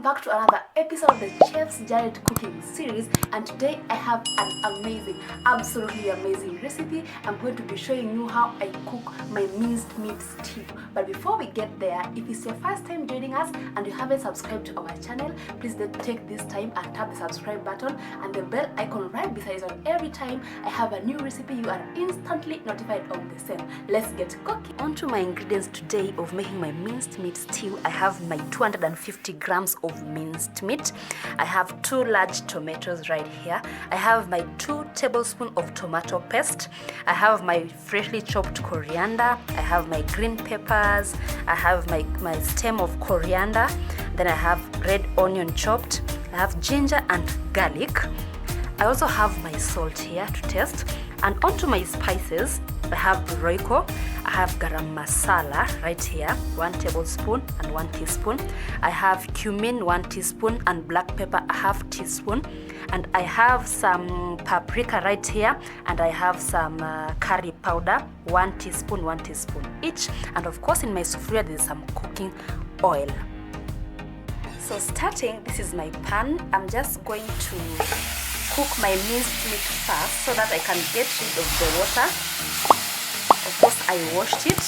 back to another episode of the Chef's Janet cooking series, and today I have an amazing, absolutely amazing recipe. I'm going to be showing you how I cook my minced meat stew. But before we get there, if it's your first time joining us and you haven't subscribed to our channel, please take this time and tap the subscribe button and the bell icon right beside it. On every time I have a new recipe, you are instantly notified of the same. Let's get cooking. On to my ingredients today of making my minced meat stew. I have my 250 grams of minced meat. I have 2 large tomatoes right here. I have my 2 tablespoons of tomato paste. I have my freshly chopped coriander. I have my green peppers. I have my stem of coriander. Then I have red onion chopped. I have ginger and garlic. I also have my salt here to taste. And onto my spices, I have roiko, I have garam masala right here, 1 tablespoon and 1 teaspoon. I have cumin, 1 teaspoon, and black pepper, a half teaspoon. And I have some paprika right here, and I have some curry powder, 1 teaspoon each. And of course in my sufuria there is some cooking oil. So starting, this is my pan. I'm just going to cook my minced meat first so that I can get rid of the water. Of course, I washed it.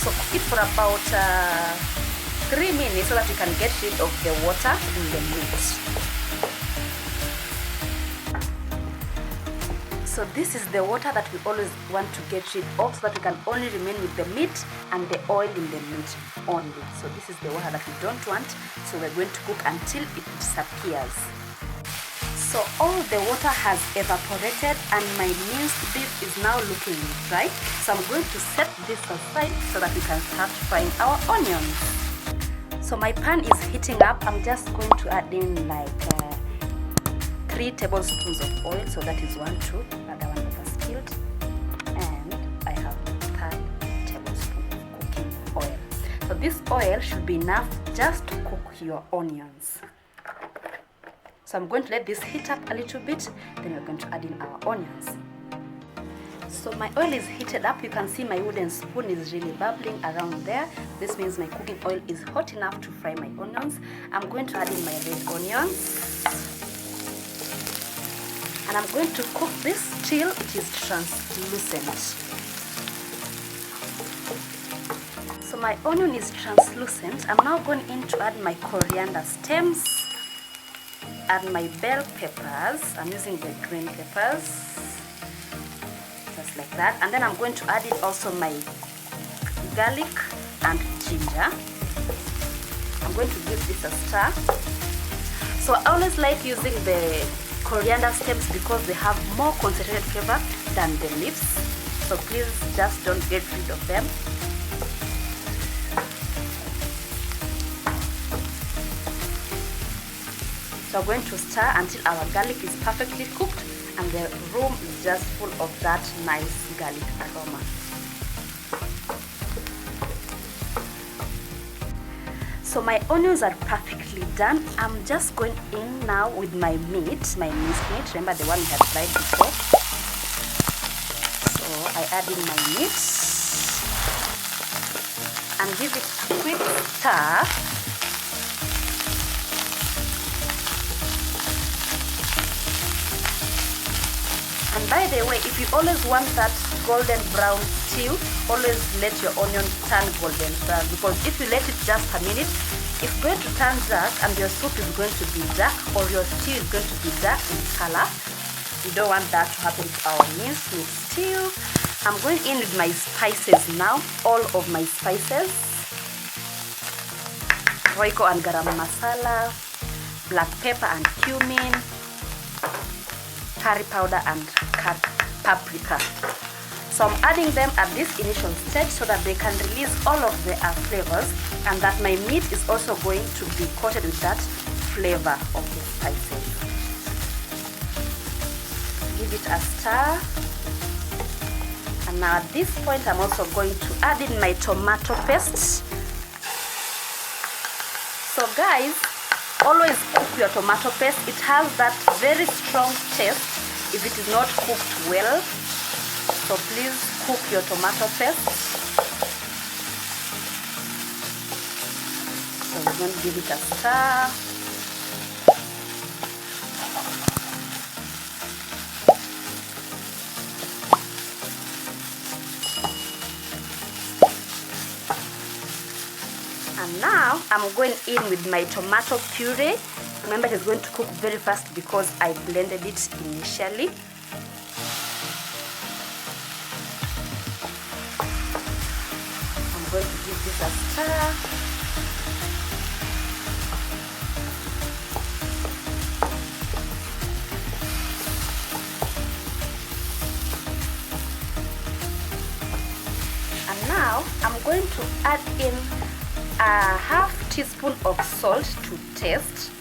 So cook it for about 3 minutes so that you can get rid of the water in the meat. So this is the water that we always want to get rid of so that we can only remain with the meat and the oil in the meat only. So this is the water that we don't want. So we're going to cook until it disappears. So all the water has evaporated and my minced beef is now looking dry. So I'm going to set this aside so that we can start frying our onions. So my pan is heating up. I'm just going to add in like 3 tablespoons of oil, so that is 1, 2, another one that was spilled, and I have 3 tablespoons of cooking oil. So this oil should be enough just to cook your onions. So I'm going to let this heat up a little bit, then we're going to add in our onions. So my oil is heated up. You can see my wooden spoon is really bubbling around there. This means my cooking oil is hot enough to fry my onions. I'm going to add in my red onions. And I'm going to cook this till it is translucent. So my onion is translucent. I'm now going in to add my coriander stems, add my bell peppers. I'm using the green peppers, just like that. And then I'm going to add in also my garlic and ginger. I'm going to give this a stir. So I always like using the coriander stems because they have more concentrated flavor than the leaves. So please just don't get rid of them. So I'm going to stir until our garlic is perfectly cooked and the room is just full of that nice garlic aroma. So my onions are perfectly done. I'm just going in now with my meat, my minced meat. Remember the one we had fried before. So I add in my meat and give it a quick stir. And by the way, if you always want that golden brown stew, always let your onion turn golden brown, because if you let it just a minute, it's going to turn dark and your soup is going to be dark, or your stew is going to be dark in color. We don't want that to happen to our minced meat stew. I'm going in with my spices now, all of my spices. Roiko and garam masala, black pepper and cumin, curry powder and paprika. So I'm adding them at this initial stage so that they can release all of their flavors, and that my meat is also going to be coated with that flavor of the spices. Give it a stir. And now at this point I'm also going to add in my tomato paste. So guys, always cook your tomato paste. It has that very strong taste if it is not cooked well. So please cook your tomato paste. So we're going to give it a stir. And now I'm going in with my tomato puree. Remember, it is going to cook very fast because I blended it initially. I'm going to give this a stir. And now I'm going to add in a half teaspoon of salt to taste,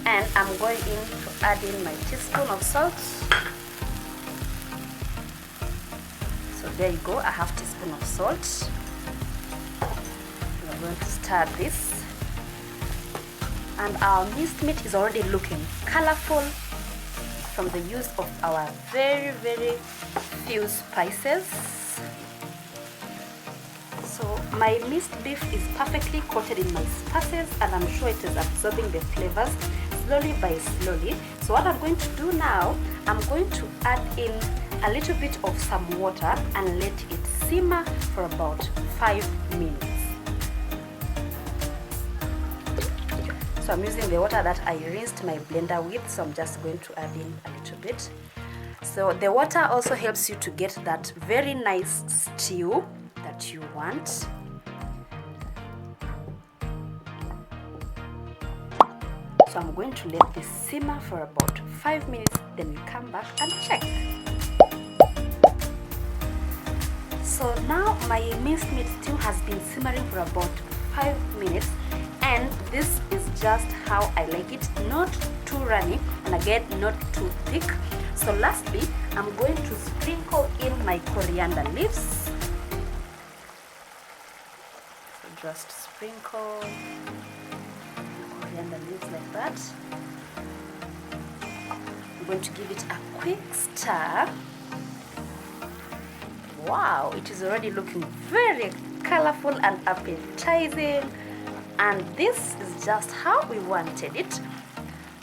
and I'm going in to add in my teaspoon of salt. So there you go, a half teaspoon of salt. We're going to stir this, and our minced meat is already looking colorful from the use of our very few spices. So my minced beef is perfectly coated in my spices, and I'm sure it is absorbing the flavors slowly by slowly. So what I'm going to do now, I'm going to add in a little bit of some water and let it simmer for about 5 minutes. So I'm using the water that I rinsed my blender with, so I'm just going to add in a little bit. So the water also helps you to get that very nice stew that you want. So I'm going to let this simmer for about 5 minutes, then we come back and check. So now my minced meat stew has been simmering for about 5 minutes, and this is just how I like it, not too runny and again not too thick. So lastly, I'm going to sprinkle in my coriander leaves. Just sprinkle coriander leaves like that. I'm going to give it a quick stir. Wow, it is already looking very colorful and appetizing, and this is just how we wanted it.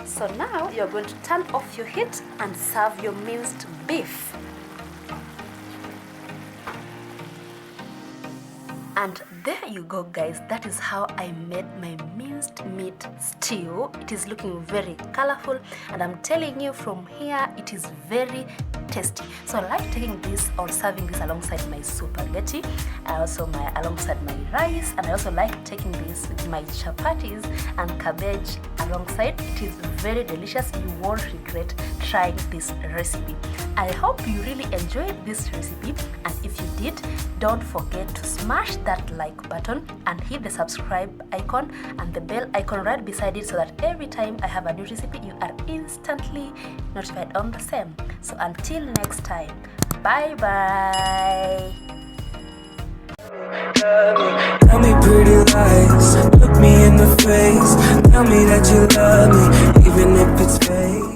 So now you're going to turn off your heat and serve your minced beef. And there you go, guys. That is how I made my minced meat stew. It is looking very colorful, and I'm telling you from here, it is very tasty. So I like taking this or serving this alongside my spaghetti, alongside my rice, and I also like taking this with my chapatis and cabbage alongside. It is very delicious. You won't regret trying this recipe. I hope you really enjoyed this recipe, and if you did, don't forget to smash that like button and hit the subscribe icon and the bell icon right beside it, so that every time I have a new recipe, you are instantly notified on the same. So until next time, bye bye. Tell me pretty lies, look me in the face, tell me that you love me, even if it's fake.